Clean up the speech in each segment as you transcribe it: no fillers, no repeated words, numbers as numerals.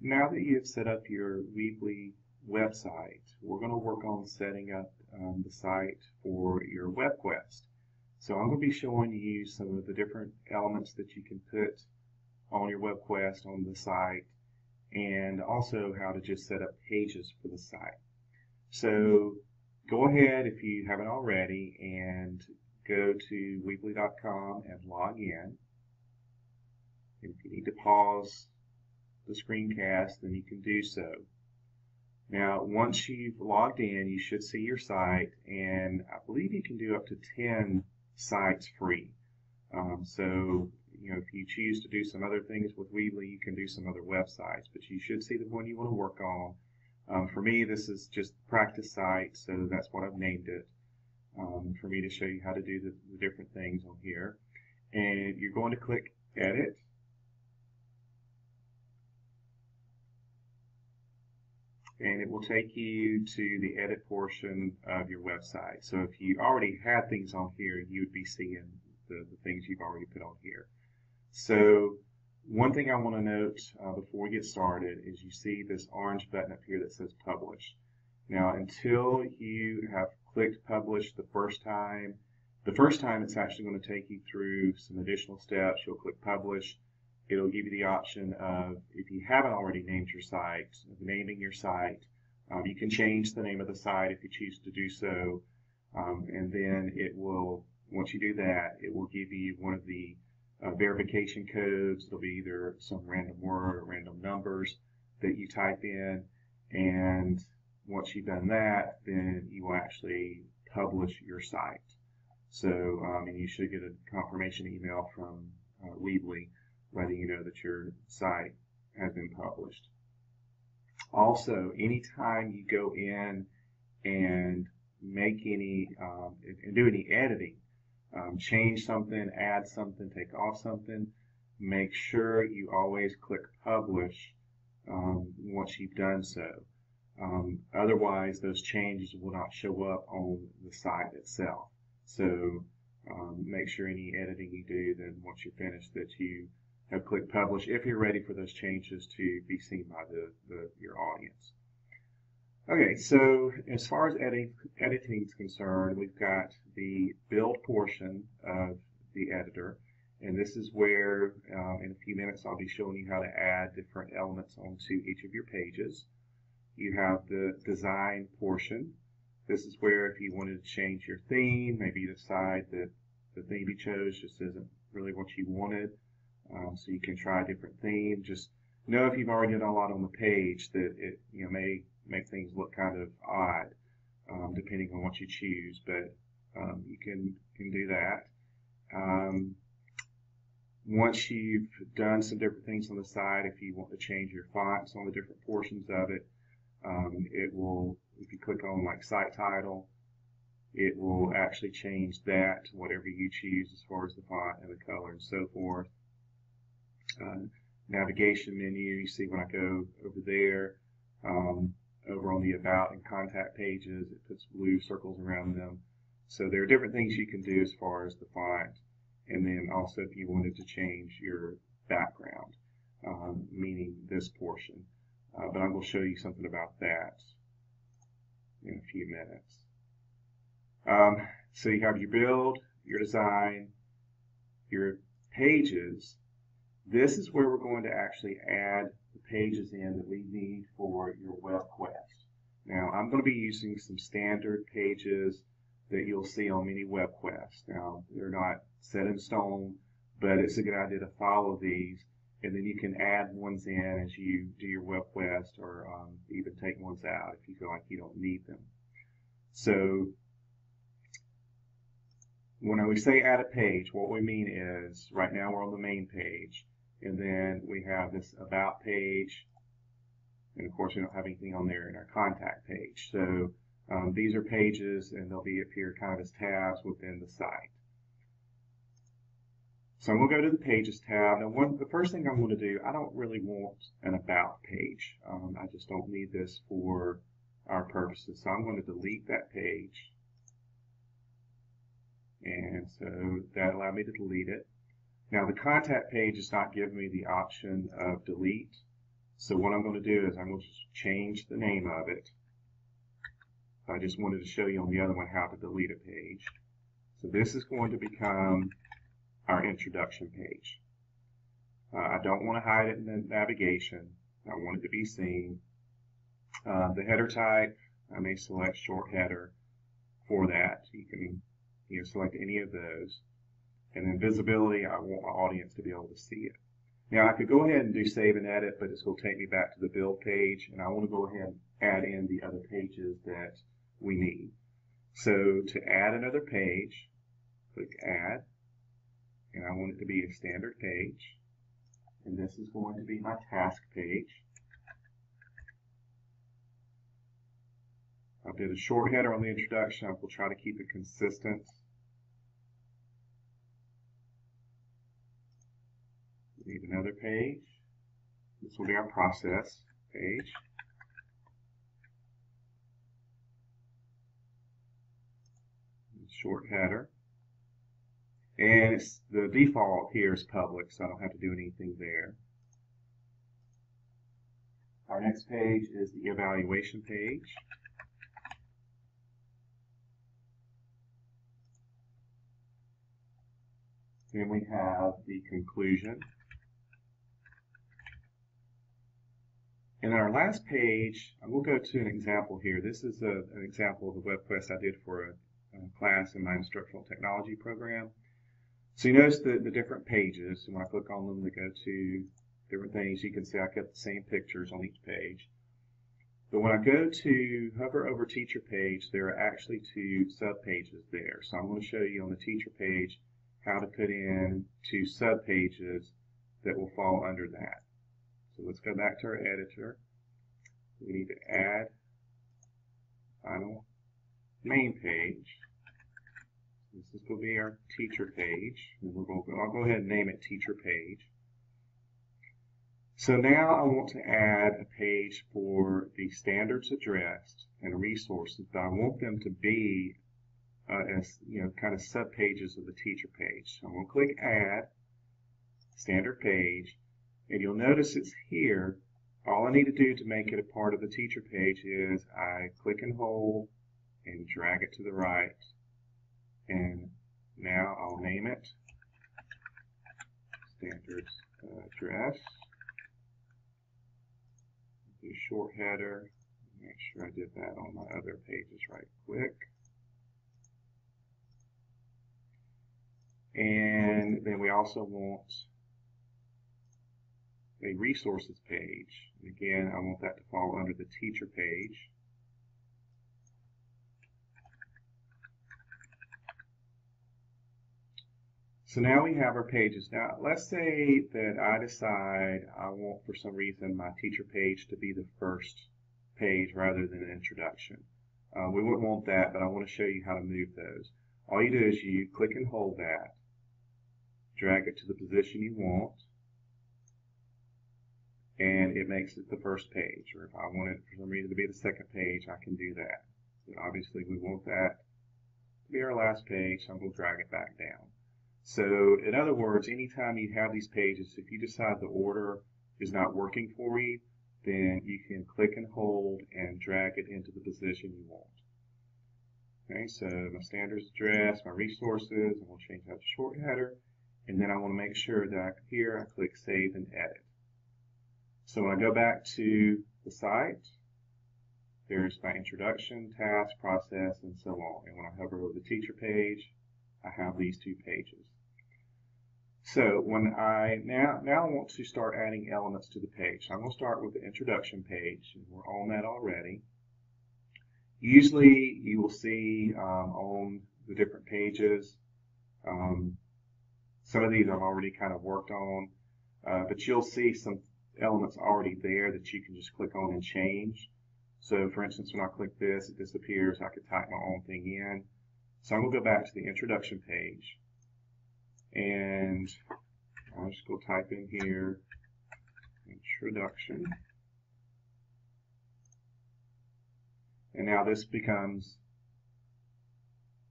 Now that you've set up your Weebly website, we're going to work on setting up the site for your web quest. So I'm going to be showing you some of the different elements that you can put on your web quest on the site, and also how to just set up pages for the site. So go ahead, if you haven't already, and go to Weebly.com and log in. And if you need to pause the screencast, then you can do so. Now, once you've logged in, you should see your site, and I believe you can do up to 10 sites free. So, if you choose to do some other things with Weebly, you can do some other websites, but you should see the one you want to work on. For me, this is just practice site, so that's what I've named it, for me to show you how to do the different things on here. And you're going to click Edit. And it will take you to the edit portion of your website. So if you already had things on here, you would be seeing the things you've already put on here. So one thing I want to note before we get started is you see this orange button up here that says Publish. Now, until you have clicked Publish the first time it's actually going to take you through some additional steps. You'll click Publish. It'll give you the option of, if you haven't already named your site, naming your site. You can change the name of the site if you choose to do so. And then it will, once you do that, it will give you one of the verification codes. It'll be either some random word or random numbers that you type in. And once you've done that, then you will actually publish your site. So, and you should get a confirmation email from Weebly letting you know that your site has been published. Also, anytime you go in and make any and do any editing, change something, add something, take off something, make sure you always click Publish once you've done so. Otherwise, those changes will not show up on the site itself. So make sure any editing you do, then once you're finished, that you have clicked Publish if you're ready for those changes to be seen by your audience. Okay, so as far as editing is concerned, we've got the build portion of the editor, and this is where in a few minutes I'll be showing you how to add different elements onto each of your pages. You have the design portion. This is where if you wanted to change your theme, maybe you decide that the theme you chose just isn't really what you wanted. So you can try a different theme. Just know if you've already done a lot on the page that it may make things look kind of odd depending on what you choose, but you can do that. Once you've done some different things on the side, if you want to change your fonts on the different portions of it, it will, if you click on like site title, it will actually change that to whatever you choose as far as the font and the color and so forth. Navigation menu, you see when I go over there, over on the About and Contact pages, it puts blue circles around them. So there are different things you can do as far as the font, and then also if you wanted to change your background, meaning this portion. But I'm going to show you something about that in a few minutes. So you have your build, your design, your pages. This is where we're going to actually add the pages in that we need for your web quest. Now, I'm going to be using some standard pages that you'll see on many web quests. Now, they're not set in stone, but it's a good idea to follow these, and then you can add ones in as you do your web quest, or even take ones out if you feel like you don't need them. So when we say add a page, what we mean is right now we're on the main page. And then we have this About page, and of course we don't have anything on there in our Contact page. So these are pages, and they'll be appear kind of as tabs within the site. So I'm going to go to the Pages tab. Now, the first thing I'm going to do, I don't really want an About page. I just don't need this for our purposes. So I'm going to delete that page. And so that allowed me to delete it. Now the contact page is not giving me the option of delete, So what I'm going to do is I'm going to just change the name of it. I just wanted to show you on the other one how to delete a page. So this is going to become our introduction page. I don't want to hide it in the navigation. I want it to be seen. The header type, I may select short header for that. You can select any of those. And then visibility, I want my audience to be able to see it. Now I could go ahead and do save and edit, but it's going to take me back to the build page, and I want to go ahead and add in the other pages that we need. So to add another page, click add, and I want it to be a standard page, and this is going to be my task page. I did a short header on the introduction. I will try to keep it consistent. We need another page. This will be our process page. Short header. And the default here is public, so I don't have to do anything there. Our next page is the evaluation page. Then we have the conclusion. And in our last page, I will go to an example here. This is an example of a web quest I did for a class in my instructional technology program. So you notice the different pages, and when I click on them, they go to different things. You can see I kept the same pictures on each page. But when I go to hover over teacher page, there are actually two sub pages there. So I'm going to show you on the teacher page how to put in two sub pages that will fall under that. So let's go back to our editor. We need to add final main page. This is going to be our teacher page. And I'll go ahead and name it teacher page. So now I want to add a page for the standards addressed and resources, but I want them to be as kind of sub pages of the teacher page. So I'm going to click add standard page, and you'll notice it's here. All I need to do to make it a part of the teacher page is I click and hold and drag it to the right, and now I'll name it standards address. Do short header. Make sure I did that on my other pages right quick. And then we also want a resources page. And again, I want that to fall under the teacher page. So now we have our pages. Now let's say that I decide I want, for some reason, my teacher page to be the first page rather than an introduction. We wouldn't want that, but I want to show you how to move those. All you do is you click and hold that, drag it to the position you want, and it makes it the first page. Or if I want it for some reason to be the second page, I can do that. And obviously we want that to be our last page, so I'm going to drag it back down. So in other words, anytime you have these pages, if you decide the order is not working for you, then you can click and hold and drag it into the position you want. Okay, so my standards address, my resources, I'm going to change that to short header, and then I want to make sure that here I click save and edit. So when I go back to the site, there's my introduction, task, process, and so on. And when I hover over the teacher page, I have these two pages. So when I now I want to start adding elements to the page. So I'm going to start with the introduction page, and we're on that already. Usually you will see on the different pages, some of these I've already kind of worked on, but you'll see some elements already there that you can just click on and change. So for instance, when I click this, it disappears. I could type my own thing in. So I'm going to go back to the introduction page, and I'll just go type in here, introduction. And now this becomes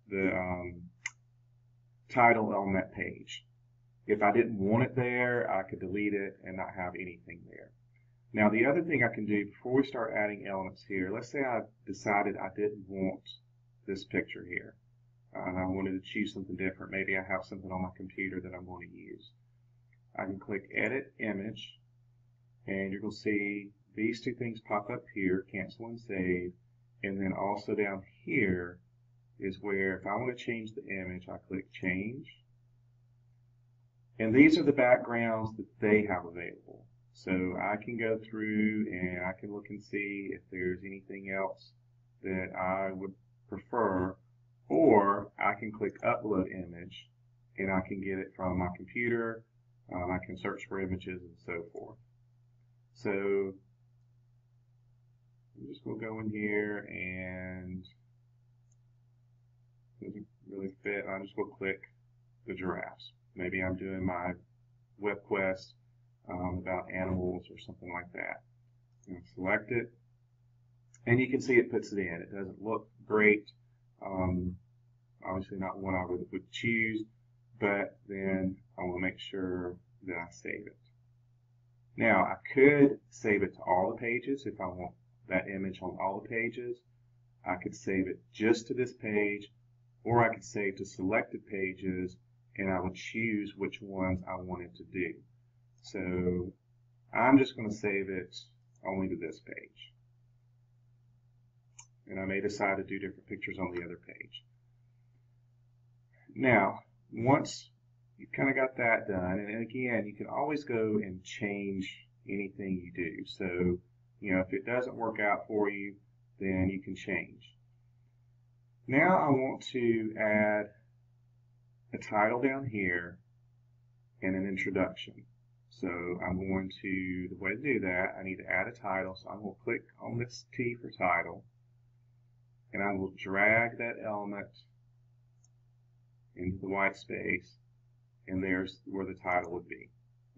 the title on that page. If I didn't want it there, I could delete it and not have anything there. Now the other thing I can do before we start adding elements here, let's say I decided I didn't want this picture here. And I wanted to choose something different. Maybe I have something on my computer that I'm going to use. I can click Edit Image, and you're going to see these two things pop up here, Cancel and Save, and then also down here is where if I want to change the image, I click Change. And these are the backgrounds that they have available. So I can go through and I can look and see if there's anything else that I would prefer, or I can click Upload Image and I can get it from my computer. I can search for images and so forth. So I'm just going to go in here and it doesn't really fit. I'm just going to click the giraffes. Maybe I'm doing my web quest about animals or something like that. I'm going to select it, and you can see it puts it in. It doesn't look great. Obviously not one I would choose, but then I will make sure that I save it. Now I could save it to all the pages if I want that image on all the pages. I could save it just to this page, or I could save to selected pages, and I would choose which ones I wanted to do. So I'm just going to save it only to this page. And I may decide to do different pictures on the other page. Now, once you've kind of got that done, and again, you can always go and change anything you do. So, if it doesn't work out for you, then you can change. Now I want to add a title down here and an introduction. So I'm going to, the way to do that, I need to add a title. So I'm going to click on this T for title, and I will drag that element into the white space, and there's where the title would be.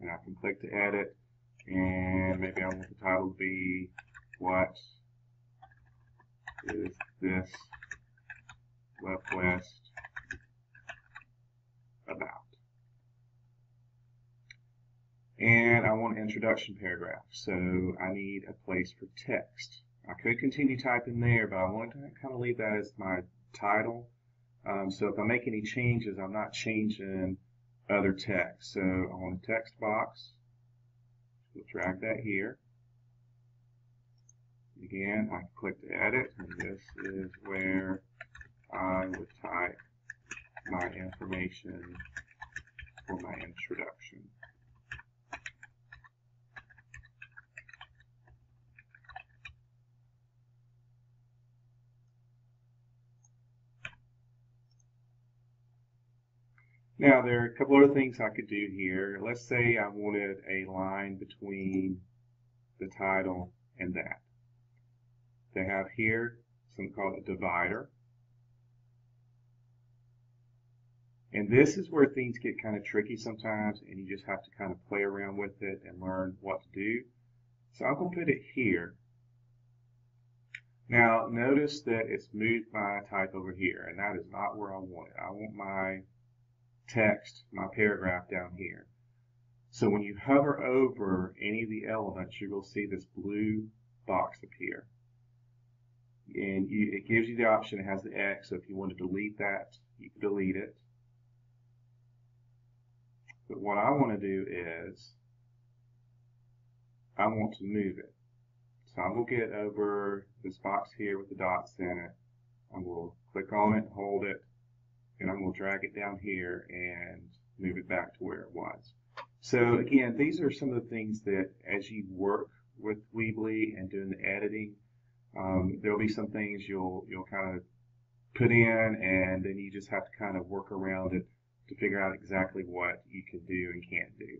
And I can click to edit, and maybe I want the title to be, what is this web quest about? And I want an introduction paragraph, so I need a place for text. I could continue typing there, but I want to kind of leave that as my title. So if I make any changes, I'm not changing other text. So I want a text box. We'll drag that here. Again, I can click to edit, and this is where I would type my information for my introduction. Now, there are a couple other things I could do here. Let's say I wanted a line between the title and that. They have here something called a divider. And this is where things get kind of tricky sometimes, and you just have to kind of play around with it and learn what to do. So I'm going to put it here. Now, notice that it's moved my type over here, and that is not where I want it. I want my text, my paragraph down here. So when you hover over any of the elements, you're going to see this blue box appear. And it gives you the option, it has the X, so if you want to delete that, you can delete it. But what I want to do is, I want to move it. So I'm going to get over this box here with the dots in it. I'm going to click on it, hold it, and I'm going to drag it down here and move it back to where it was. So again, these are some of the things that as you work with Weebly and doing the editing, there'll be some things you'll kind of put in, and then you just have to kind of work around it to figure out exactly what you can do and can't do.